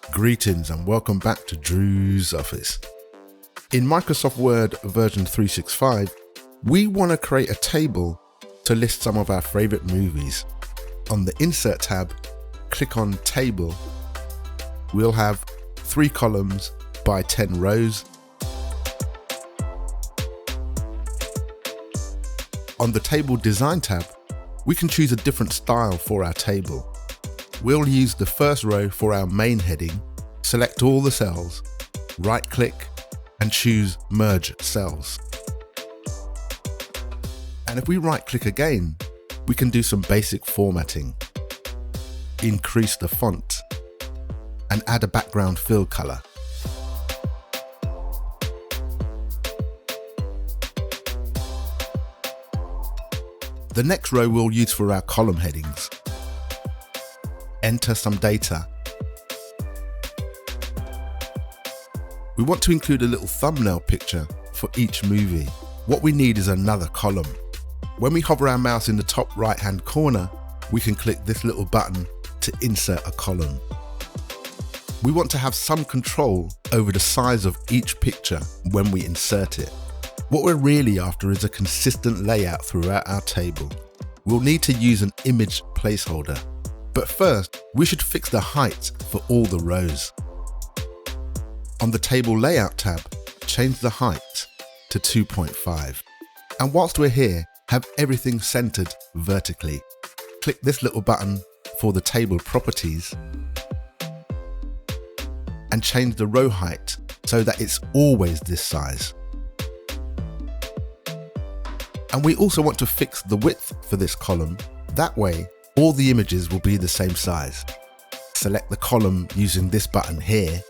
Greetings and welcome back to Drew's Office. In Microsoft Word version 365, we want to create a table to list some of our favorite movies. On the Insert tab, click on Table. We'll have 3 columns by 10 rows. On the Table Design tab, we can choose a different style for our table. We'll use the first row for our main heading, select all the cells, right-click and choose Merge Cells. And if we right-click again, we can do some basic formatting, increase the font, and add a background fill color. The next row we'll use for our column headings. Enter some data. We want to include a little thumbnail picture for each movie. What we need is another column. When we hover our mouse in the top right-hand corner, we can click this little button to insert a column. We want to have some control over the size of each picture when we insert it. What we're really after is a consistent layout throughout our table. We'll need to use an image placeholder. But first, we should fix the height for all the rows. On the Table Layout tab, change the height to 2.5. And whilst we're here, have everything centered vertically. Click this little button for the table properties and change the row height so that it's always this size. And we also want to fix the width for this column. That way, all the images will be the same size. Select the column using this button here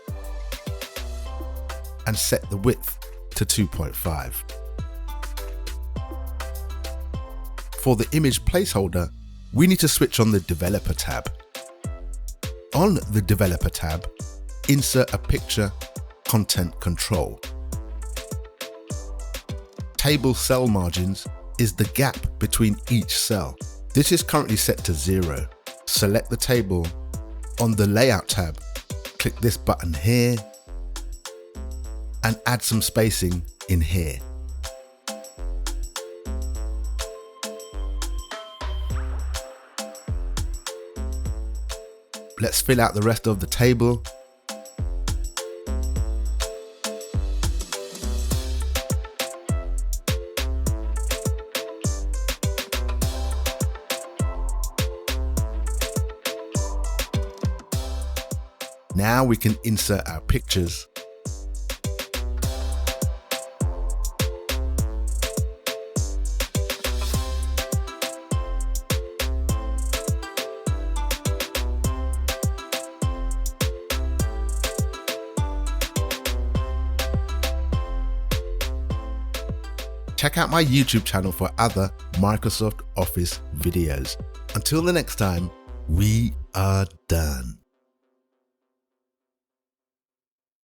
and set the width to 2.5. For the image placeholder, we need to switch on the Developer tab. On the Developer tab, insert a picture content control. Table cell margins is the gap between each cell. This is currently set to 0. Select the table. On the Layout tab, click this button here and add some spacing in here. Let's fill out the rest of the table. Now we can insert our pictures. Check out my YouTube channel for other Microsoft Office videos. Until the next time, we are done.